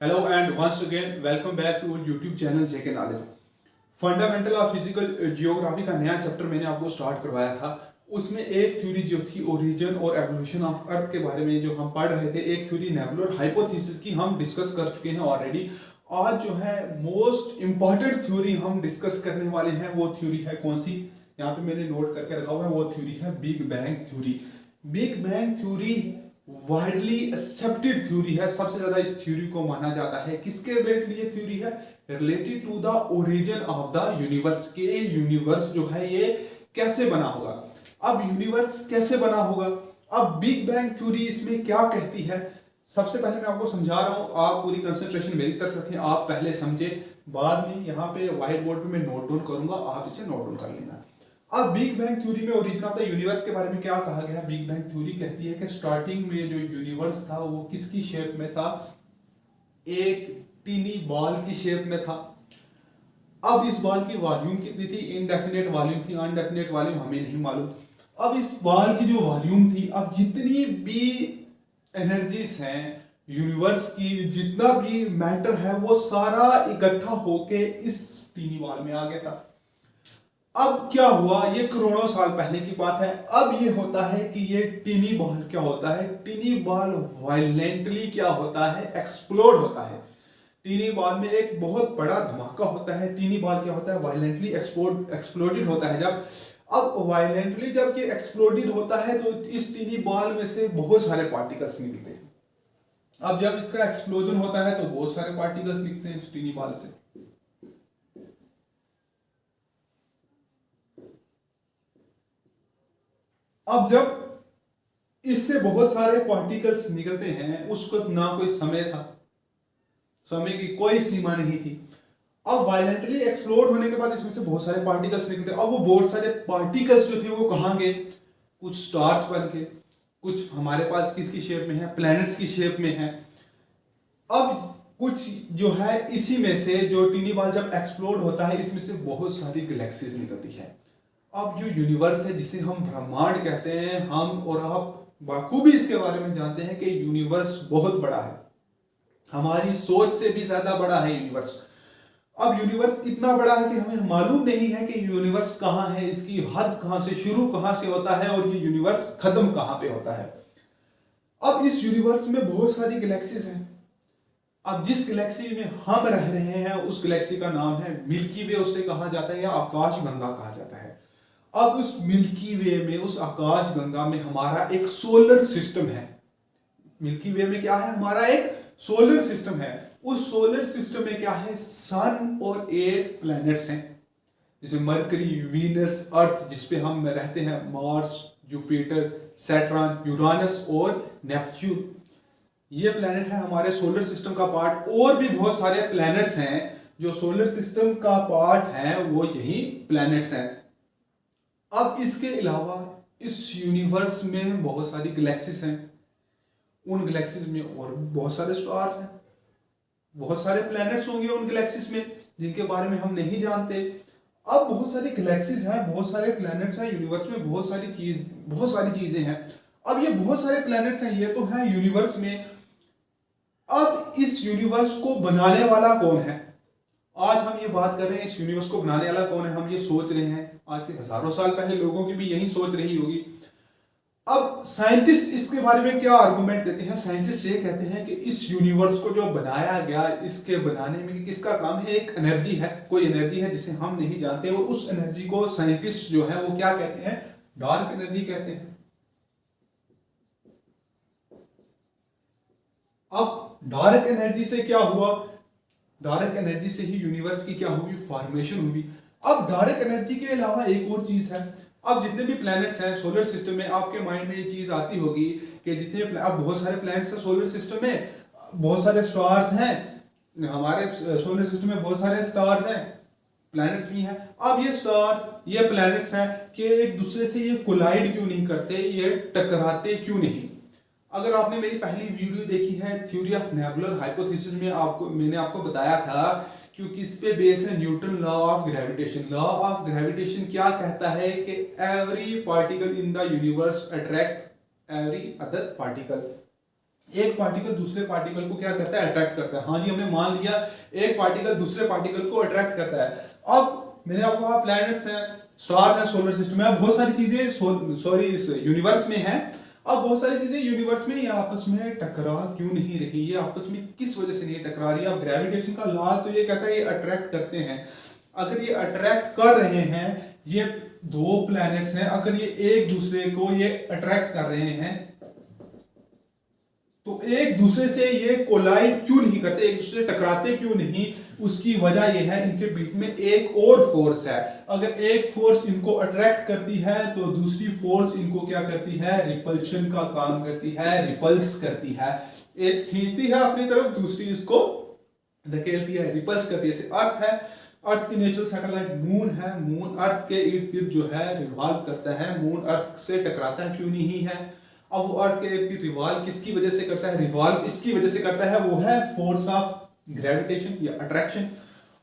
Hello and once again welcome back to our YouTube channel JK Knowledge। Fundamental of physical geography का नया chapter मैंने आपको start करवाया था। उसमें एक थ्योरी जो थी ओरिजिन और एवोल्यूशन ऑफ अर्थ के बारे में जो हम पढ़ रहे थे, एक थ्योरी नेबुलर हाइपोथेसिस की हम डिस्कस कर चुके हैं ऑलरेडी। आज जो है मोस्ट इंपॉर्टेंट थ्योरी हम डिस्कस करने वाले हैं, वो थ्योरी है कौन सी, यहाँ पे मैंने नोट करके रखा हुआ है, वो थ्योरी है big bang theory. Big bang theory widely accepted theory है, सबसे ज्यादा इस थ्योरी को माना जाता है। किसके रिलेटेड ये थ्योरी है? Related to the origin of the universe के। यूनिवर्स जो है ये कैसे बना होगा। अब यूनिवर्स कैसे बना होगा, अब बिग बैंग थ्योरी इसमें क्या कहती है, सबसे पहले मैं आपको समझा रहा हूं। आप पूरी कंसंट्रेशन मेरी तरफ रखें, आप पहले समझे, बाद में यहाँ पे व्हाइट बोर्ड पे मैं नोट डाउन करूंगा, आप इसे नोट डाउन कर लेना। अब बिग बैंग थ्योरी में ओरिजिन ऑफ द यूनिवर्स के बारे में क्या कहा गया? बिग बैंग थ्योरी कहती है कि स्टार्टिंग में जो यूनिवर्स था वो किसकी शेप में था? एक टीनी बॉल की शेप में था। अब इस बॉल की वॉल्यूम कितनी थी? इनडेफिनेट वॉल्यूम थी, अनडेफिनेट वॉल्यूम हमें नहीं मालूम। अब इस बॉल की जो वॉल्यूम थी, अब जितनी भी एनर्जीज हैं यूनिवर्स की, जितना भी मैटर है वो सारा इकट्ठा होके इस टीनी बॉल में आ गया था। अब क्या हुआ, ये करोड़ों साल पहले की बात है। अब ये होता है कि ये टीनी बॉल क्या होता है, टीनी बॉल वायलेंटली क्या होता है, एक्सप्लोड होता है। टीनी बॉल में एक बहुत बड़ा धमाका होता है। टीनी बॉल क्या होता है? वायलेंटली एक्सप्लोडेड होता है। जब अब वायलेंटली जब ये एक्सप्लोडेड होता है तो इस टीनी बॉल में से बहुत सारे पार्टिकल्स निकलते हैं। अब जब इसका एक्सप्लोजन होता है तो बहुत सारे पार्टिकल्स निकलते हैं इस टीनी बॉल से। अब जब इससे बहुत सारे पार्टिकल्स निकलते हैं, उसको ना कोई समय था, समय की कोई सीमा नहीं थी। अब वायलेंटली एक्सप्लोड होने के बाद इसमें से बहुत सारे पार्टिकल्स निकलते हैं। अब वो बहुत सारे पार्टिकल्स जो थे वो कहाँ गए? कुछ स्टार्स बन के, कुछ हमारे पास किसकी शेप में है? प्लैनेट्स की शेप में है। अब कुछ जो है इसी में से, जो टीनी बॉल जब एक्सप्लोड होता है, इसमें से बहुत सारी गैलेक्सीज निकलती है। अब जो यूनिवर्स है जिसे हम ब्रह्मांड कहते हैं, हम और आप बखूबी इसके बारे में जानते हैं कि यूनिवर्स बहुत बड़ा है, हमारी सोच से भी ज्यादा बड़ा है यूनिवर्स। अब यूनिवर्स इतना बड़ा है कि हमें मालूम नहीं है कि यूनिवर्स कहाँ है, इसकी हद कहाँ से, शुरू कहाँ से होता है और ये यूनिवर्स खत्म कहाँ पे होता है। अब इस यूनिवर्स में बहुत सारी गैलेक्सीज हैं। अब जिस गैलेक्सी में हम रह रहे हैं उस गैलेक्सी का नाम है मिल्की वे, उससे कहा जाता है या आकाश गंगा कहा जाता है। अब उस मिल्की वे में, उस आकाश गंगा में हमारा एक सोलर सिस्टम है। मिल्की वे में क्या है? हमारा एक सोलर सिस्टम है। उस सोलर सिस्टम में क्या है? सन और 8 प्लैनेट्स हैं, जैसे मरकरी, वीनस, अर्थ जिसपे हम रहते हैं, मार्स, जुपिटर, सैटर्न, यूरानस और नेपच्यून। ये प्लैनेट है हमारे सोलर सिस्टम का पार्ट। और भी बहुत सारे प्लैनेट्स हैं जो सोलर सिस्टम का पार्ट हैं, वो यही प्लैनेट्स हैं। अब इसके अलावा इस यूनिवर्स में बहुत सारी गैलेक्सीज हैं। उन गैलेक्सीज में और बहुत सारे स्टार्स हैं, बहुत सारे प्लैनेट्स होंगे उन गैलेक्सीज में जिनके बारे में हम नहीं जानते। अब बहुत सारी गैलेक्सीज हैं, बहुत सारे प्लैनेट्स हैं यूनिवर्स में, बहुत सारी चीजें हैं। अब ये बहुत सारे प्लैनेट्स हैं, ये तो हैं यूनिवर्स में। अब इस यूनिवर्स को बनाने वाला कौन है? आज हम ये बात कर रहे हैं, इस यूनिवर्स को बनाने वाला कौन है, हम ये सोच रहे हैं। आज से हजारों साल पहले लोगों की भी यही सोच रही होगी। अब साइंटिस्ट इसके बारे में क्या आर्गुमेंट देते हैं? साइंटिस्ट ये कहते हैं कि इस यूनिवर्स को जो बनाया गया, इसके बनाने में किसका काम है? एक एनर्जी है, कोई एनर्जी है जिसे हम नहीं जानते, और उस एनर्जी को साइंटिस्ट जो है वो क्या कहते हैं? डार्क एनर्जी कहते हैं। अब डार्क एनर्जी से क्या हुआ? डार्क एनर्जी से ही यूनिवर्स की क्या हुई? फॉर्मेशन हुई। अब डार्क एनर्जी के अलावा एक और चीज है। अब जितने भी प्लैनेट्स हैं सोलर सिस्टम में, आपके माइंड में ये चीज आती होगी कि अब बहुत सारे प्लैनेट्स हैं सोलर सिस्टम में, बहुत सारे स्टार्स हैं हमारे सोलर सिस्टम में, बहुत सारे स्टार्स हैं, प्लैनेट्स भी हैं। अब ये स्टार, ये प्लैनेट्स हैं कि एक दूसरे से ये कोलाइड क्यों नहीं करते, ये टकराते क्यों नहीं? अगर आपने मेरी पहली वीडियो देखी है थ्योरी ऑफ नेबुलर हाइपोथेसिस में, मैंने आपको बताया था क्योंकि इस पे बेस है Newton law of gravitation. Law of gravitation क्या कहता है कि every particle in the universe attract every other particle. एक पार्टिकल दूसरे पार्टिकल को क्या करता है, अट्रैक्ट करता है। हाँ जी, हमने मान लिया एक पार्टिकल दूसरे पार्टिकल को अट्रैक्ट करता है। अब मैंने आपको कहा प्लैनेट्स हैं, स्टार्स हैं, सोलर सिस्टम में, अब बहुत सारी चीजें सॉरी इस यूनिवर्स में हैं। अब बहुत सारी चीजें यूनिवर्स में ये आपस में टकरा क्यों नहीं रही, ये आपस में किस वजह से नहीं टकरा रही। अब ग्रेविटेशन का लॉ तो ये कहता है ये अट्रैक्ट करते हैं। अगर ये अट्रैक्ट कर रहे हैं, ये दो प्लैनेट्स हैं, अगर ये एक दूसरे को ये अट्रैक्ट कर रहे हैं तो एक दूसरे से ये कोलाइड क्यों नहीं करते, एक दूसरे से टकराते क्यों नहीं। उसकी वजह यह है इनके बीच में एक और फोर्स है। अगर एक फोर्स इनको अट्रैक्ट करती है तो दूसरी फोर्स इनको क्या करती है, रिपल्शन का काम करती है, रिपल्स करती है। एक खींचती है अपनी तरफ, दूसरी इसको धकेलती है, रिपल्स करती है। जैसे अर्थ है, अर्थ की नेचुरल सैटेलाइट मून है, मून अर्थ के इर्द गिर्द जो है रिवॉल्व करता है। मून अर्थ से टकराता क्यों नहीं है। अब वो अर्थ के इर्द गिर्द रिवॉल्व किसकी वजह से करता है, रिवॉल्व इसकी वजह से करता है, वो है फोर्स ऑफ ग्रेविटेशन या अट्रैक्शन।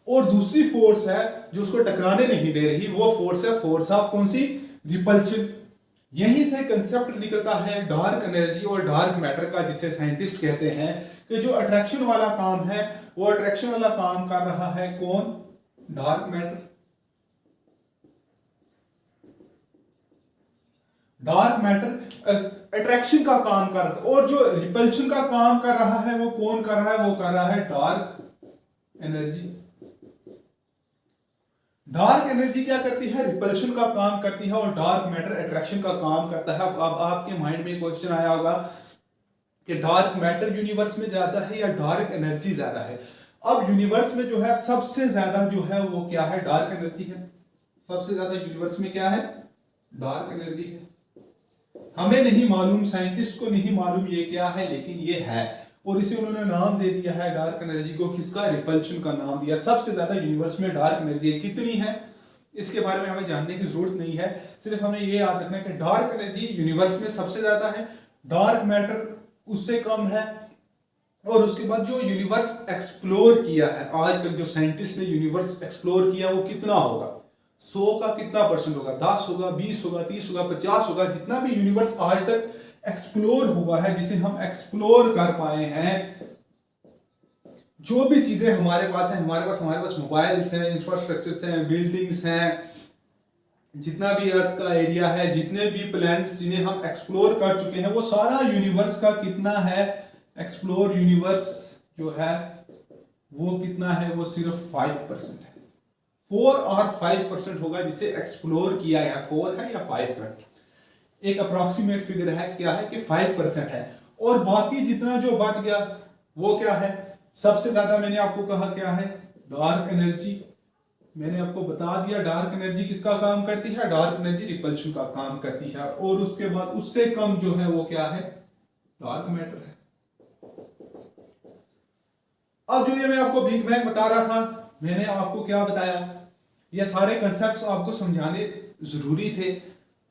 और दूसरी फोर्स है जो उसको टकराने नहीं दे रही, वो फोर्स है फोर्स ऑफ कौन सी, रिपल्शन। यहीं से कंसेप्ट निकलता है डार्क एनर्जी और डार्क मैटर का, जिसे साइंटिस्ट कहते हैं कि जो अट्रैक्शन वाला काम है वो अट्रैक्शन वाला काम कर रहा है कौन, dark matter. Dark matter attraction का काम कर रहा है, और जो रिपल्शन का काम कर रहा है वो कौन कर रहा है, वो कर रहा है डार्क एनर्जी। डार्क एनर्जी क्या करती है, रिपल्शन का काम करती है, और डार्क मैटर अट्रैक्शन का काम करता है। अब आपके माइंड में क्वेश्चन आया होगा कि डार्क मैटर यूनिवर्स में ज्यादा है या डार्क एनर्जी ज्यादा है। अब यूनिवर्स में जो है सबसे ज्यादा जो है वो क्या है, डार्क एनर्जी है। सबसे ज्यादा यूनिवर्स में क्या है, डार्क एनर्जी है। हमें नहीं मालूम, साइंटिस्ट को नहीं मालूम ये क्या है, लेकिन ये है, और इसे उन्होंने नाम दे दिया है डार्क एनर्जी को, किसका, रिपल्शन का नाम दिया। सबसे ज्यादा यूनिवर्स में डार्क एनर्जी है। कितनी है इसके बारे में हमें जानने की जरूरत नहीं है, सिर्फ हमें ये याद रखना है कि डार्क एनर्जी यूनिवर्स में सबसे ज्यादा है, डार्क मैटर उससे कम है। और उसके बाद जो यूनिवर्स एक्सप्लोर किया है आज तक, जो साइंटिस्ट ने यूनिवर्स एक्सप्लोर किया वो कितना होगा, 100 का कितना परसेंट होगा, 10 होगा, 20 होगा, 30 होगा, 50 होगा। जितना भी यूनिवर्स आज तक एक्सप्लोर हुआ है, जिसे हम एक्सप्लोर कर पाए हैं, जो भी चीजें हमारे पास है, हमारे पास मोबाइल्स हैं, इंफ्रास्ट्रक्चर्स हैं, बिल्डिंग्स हैं, जितना भी अर्थ का एरिया है, जितने भी प्लैनेट्स जिन्हें हम एक्सप्लोर कर चुके हैं, वो सारा यूनिवर्स का कितना है, एक्सप्लोर यूनिवर्स जो है वो कितना है, वो सिर्फ 5% है। 4 और 5% होगा जिसे एक्सप्लोर किया है, 4 है या 5 है, एक अप्रोक्सीमेट फिगर है, क्या है कि 5% है। और बाकी जितना जो बच गया वो क्या है, सबसे ज्यादा मैंने आपको कहा क्या है, डार्क एनर्जी। मैंने आपको बता दिया डार्क एनर्जी किसका काम करती है, डार्क एनर्जी रिपल्शन का काम करती है। और उसके बाद उससे कम जो है वो क्या है, डार्क मैटर है। अब जो ये मैं आपको बिग बैंग बता रहा था, मैंने आपको क्या बताया, ये सारे कंसेप्ट्स आपको समझाने जरूरी थे।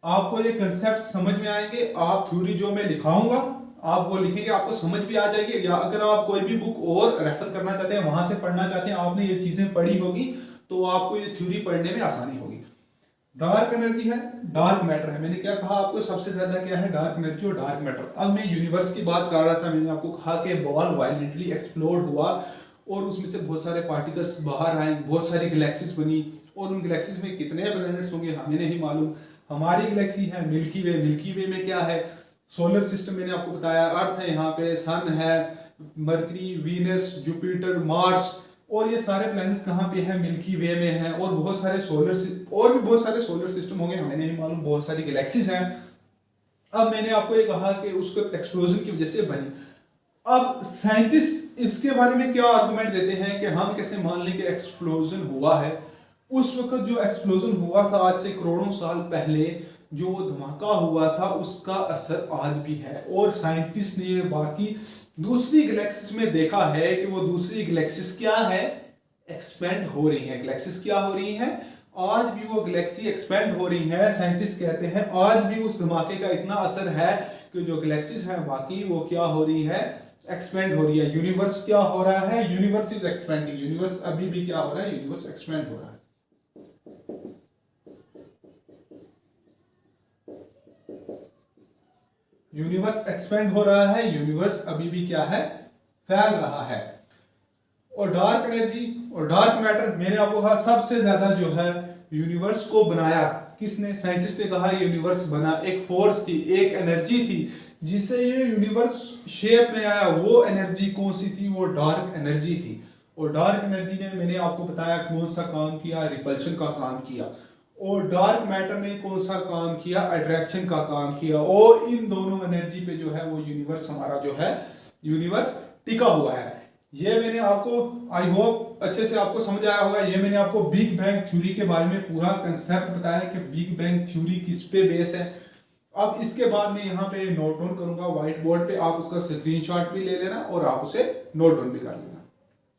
आपको ये कंसेप्ट समझ में आएंगे, आप थ्योरी जो मैं लिखाऊंगा आप वो लिखेंगे, आपको समझ भी आ जाएगी। या अगर आप कोई भी बुक और रेफर करना चाहते हैं, वहां से पढ़ना चाहते हैं, आपने ये चीजें पढ़ी होगी तो आपको ये थ्योरी पढ़ने में आसानी होगी। डार्क एनर्जी है, डार्क मैटर है। मैंने क्या कहा आपको, सबसे ज्यादा क्या है, डार्क एनर्जी और डार्क मैटर। अब मैं यूनिवर्स की बात कर रहा था, मैंने आपको कहा कि बॉल वायलेंटली एक्सप्लोड हुआ और उसमें से बहुत सारे पार्टिकल्स बाहर आए, बहुत सारी गैलेक्सीज बनी, और उन गैलेक्सीज में कितने प्लैनेट्स होंगे हमें नहीं मालूम। हमारी गैलेक्सी है मिल्की वे, मिल्की वे में क्या है, सोलर सिस्टम मैंने आपको बताया, अर्थ है यहाँ पे, सन है, मरकरी, वीनस, जुपिटर, मार्स, और ये सारे प्लैनेट्स कहाँ पे हैं, मिल्की वे में हैं। और बहुत सारे और भी बहुत सारे सोलर सिस्टम होंगे हमें नहीं मालूम, बहुत सारी गैलेक्सीज हैं। अब मैंने आपको ये कहा कि उसको एक्सप्लोजन की वजह से बनी। अब साइंटिस्ट इसके बारे में क्या आर्गुमेंट देते हैं कि हम कैसे मान लें कि एक्सप्लोजन हुआ है। उस वक्त जो एक्सप्लोजन हुआ था आज से करोड़ों साल पहले, जो धमाका हुआ था, उसका असर आज भी है। और साइंटिस्ट ने बाकी दूसरी गैलेक्सीज में देखा है कि वो दूसरी गैलेक्सीज क्या है, एक्सपेंड हो रही हैं। गैलेक्सीज क्या हो रही हैं, आज भी वो गैलेक्सी एक्सपेंड हो रही है। साइंटिस्ट कहते हैं आज भी उस धमाके का इतना असर है कि जो गैलेक्सीज है बाकी वो क्या हो रही है, एक्सपेंड हो रही है। यूनिवर्स क्या हो रहा है, यूनिवर्स इज एक्सपेंडिंग। यूनिवर्स अभी भी क्या हो रहा है, यूनिवर्स एक्सपेंड हो रहा है। यूनिवर्स एक्सपेंड हो रहा है, यूनिवर्स अभी भी क्या है, फैल रहा है। और डार्क एनर्जी और डार्क मैटर, मैंने आपको कहा सबसे ज्यादा जो है यूनिवर्स को बनाया किसने, साइंटिस्ट ने कहा यूनिवर्स बना, एक फोर्स थी, एक एनर्जी थी जिससे ये यूनिवर्स शेप में आया। वो एनर्जी कौन सी थी, वो डार्क एनर्जी थी। और डार्क एनर्जी ने, मैंने आपको बताया कौन सा काम किया, रिपल्शन का काम किया। और डार्क मैटर ने कौन सा काम किया, अट्रैक्शन का काम किया। और इन दोनों एनर्जी पे जो है वो यूनिवर्स हमारा जो है यूनिवर्स टिका हुआ है। ये मैंने आपको, आई होप अच्छे से आपको समझ आया होगा। ये मैंने आपको बिग बैंग थ्योरी के बारे में पूरा कंसेप्ट बताया कि बिग बैंग थ्योरी किस पे बेस है। अब इसके बाद मैं यहाँ पे नोट डाउन करूंगा व्हाइट बोर्ड पे, आप उसका स्क्रीनशॉट भी ले लेना और आप उसे नोट डाउन भी कर लेना।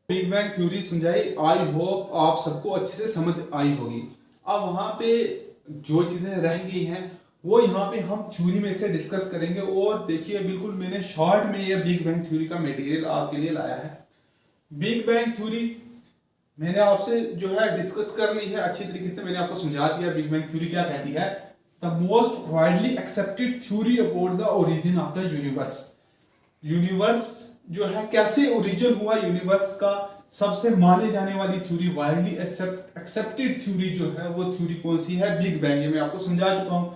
बिग बैंग थ्योरी समझाई, आई होप आप सबको अच्छे से समझ आई होगी। अब वहां पे जो चीजें रह गई हैं वो यहाँ पे हम थ्योरी में से डिस्कस करेंगे। और देखिए बिल्कुल मैंने शॉर्ट में ये बिग बैंग थ्योरी का मटेरियल आपके लिए लाया है। बिग बैंग थ्योरी मैंने आपसे जो है डिस्कस कर ली है अच्छी तरीके से, मैंने आपको समझा दिया बिग बैंग थ्योरी क्या कहती है। The most widely accepted theory about the origin of the universe. Universe जो है कैसे ओरिजिन हुआ यूनिवर्स का, सबसे माने जाने वाली थ्योरी, वाइडली एक्सेप्टेड थ्योरी जो है वो थ्योरी कौन सी है, बिग बैंग। ये मैं आपको समझा चुका हूं।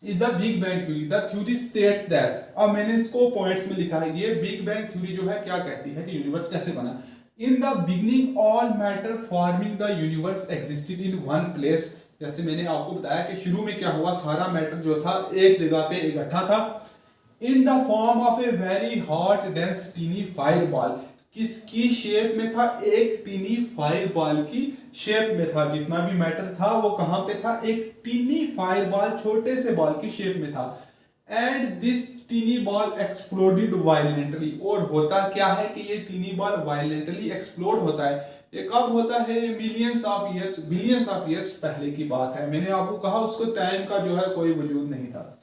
Is the big bang theory, the theory states that, अब मैंने इसको पॉइंट्स में लिखा है। ये बिग बैंग थ्योरी जो है क्या कहती है कि यूनिवर्स कैसे बना। In the beginning all matter forming the universe existed in one place. जैसे मैंने आपको बताया कि शुरू में क्या हुआ, सारा मैटर जो था एक जगह पे इकट्ठा था। In the form of a very hot dense tiny fire ball, किसकी शेप में था, एक टीनी फायर बॉल की शेप में था। जितना भी मैटर था वो कहां पे था, एक टीनी फायर बॉल, छोटे से बॉल की शेप में था। And this tiny ball exploded violently, और होता क्या है कि ये टीनी बॉल वायलेंटली एक्सप्लोड होता है। ये कब होता है, बिलियंस ऑफ ईयर्स पहले की बात है। मैंने आपको कहा उसको टाइम का जो है कोई वजूद नहीं था।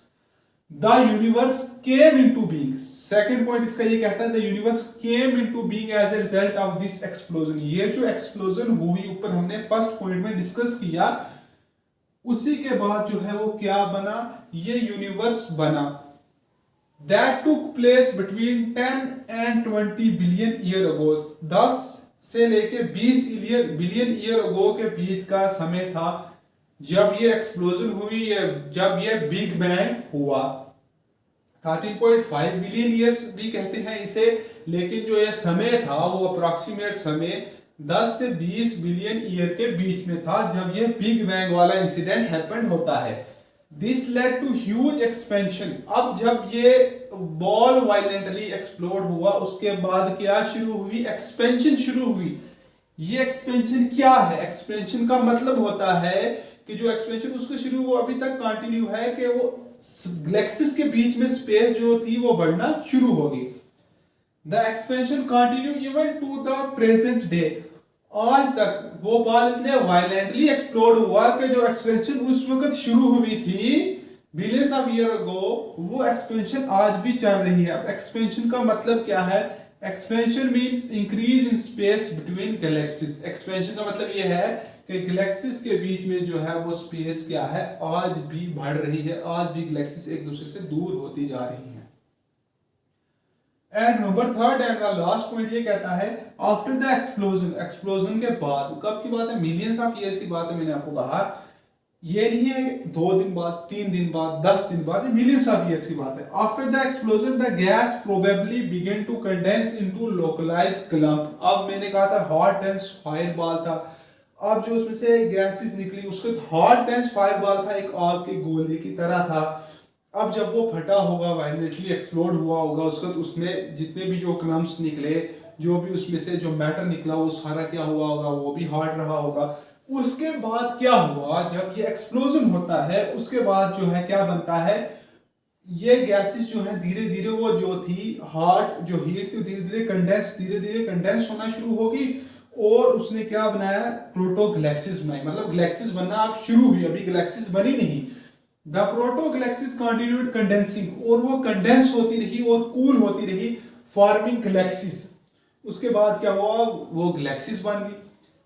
The universe came into being, second point इसका ये कहता है the universe came into being as a result of this explosion. ये जो एक्सप्लोजन हुई ऊपर हमने फर्स्ट पॉइंट में डिस्कस किया, उसी के बाद जो है वो क्या बना, ये यूनिवर्स बना। That took place between 10 and 20 billion year ago, 10 से लेके 20 बिलियन ईयर अगो के बीच का समय था जब ये एक्सप्लोजन हुई, जब ये बिग बैंग हुआ। 13.5 बिलियन ईयर्स भी कहते हैं इसे, लेकिन जो ये समय था वो अप्रोक्सीमेट समय 10 से 20 बिलियन ईयर के बीच में था जब ये बिग बैंग वाला इंसिडेंट हैपेंड होता है। This led to huge expansion. अब जब ये बॉल वायलेंटली एक्सप्लोड हुआ उसके बाद क्या शुरू हुई, एक्सपेंशन शुरू हुई। ये एक्सपेंशन क्या है, एक्सपेंशन का मतलब होता है कि जो एक्सपेंशन उसको शुरू वो अभी तक कंटिन्यू है कि वो गैलेक्सीज के बीच में स्पेस जो थी वो बढ़ना शुरू होगी। The expansion continue even to the present day, आज तक वो बॉल इतने वायलेंटली एक्सप्लोड हुआ कि जो एक्सपेंशन उस वक्त शुरू हुई थी बिलियंस ऑफ ईयर अगो, वो एक्सपेंशन आज भी चल रही है। अब एक्सपेंशन का मतलब क्या है, expansion means increase in space between galaxies. Expansion का मतलब ये है कि गैलेक्सीज के बीच में जो है वो स्पेस क्या है, आज भी बढ़ रही है, आज भी गैलेक्सीज एक दूसरे से दूर होती जा रही हैं। And number third and last point ये कहता है आफ्टर द एक्सप्लोजन, एक्सप्लोजन के बाद, कब की बात है, मिलियंस ऑफ ईयर्स की बात है। मैंने आपको कहा ये नहीं है 2 दिन बाद, 3 दिन बाद, 10 दिन बाद, मिलियंस ऑफ ईयर्स की बात है। After the explosion the gas probably begin to condense into localized clump. अब मैंने कहा था हॉट डेंस फायर बॉल था, अब जो उसमें से गैसेस निकली उसको हॉट डेंस फायर बॉल था, एक आग के गोले की तरह था। अब जब वो फटा होगा, वायलेंटली एक्सप्लोड हुआ होगा, उस वक्त उसमें जितने भी जो क्लम्प्स निकले, जो भी उसमें से जो मैटर निकला वो सारा क्या हुआ होगा, वो भी हॉट रहा होगा। उसके बाद क्या हुआ, जब ये एक्सप्लोजन होता है उसके बाद जो है क्या बनता है, ये गैसेस जो है धीरे धीरे वो जो थी हॉट जो हीट थी धीरे धीरे कंडेंस होना शुरू होगी और उसने क्या बनाया, प्रोटो गैलेक्सीज बनाई। मतलब गैलेक्सीज बनना अब शुरू हुई, अभी गैलेक्सीज बनी नहीं। The proto galaxies continued condensing, और वो कंडेंस होती रही और कूल होती रही, फॉर्मिंग गैलेक्सीज। उसके बाद क्या हुआ, वो गैलेक्सीज बन गई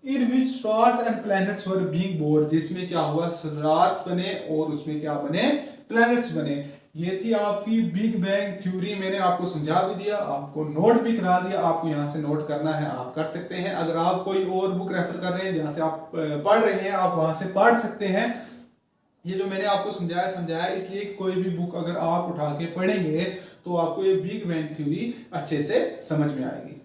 in which stars and planets were being born, जिसमें क्या हुआ, स्टार्स बने और उसमें क्या बने, प्लैनेट्स बने। ये थी आपकी बिग बैंग थ्योरी। मैंने आपको समझा भी दिया, आपको नोट भी करा दिया। आपको यहाँ से नोट करना है आप कर सकते हैं। अगर आप कोई और बुक रेफर कर रहे हैं जहाँ से आप पढ़ रहे हैं, आप वहाँ से पढ़ सकते हैं। ये जो मैंने आपको समझाया इसलिए कि कोई भी बुक अगर आप उठा के पढ़ेंगे तो आपको ये बिग बैंग थ्योरी अच्छे से समझ में आएगी।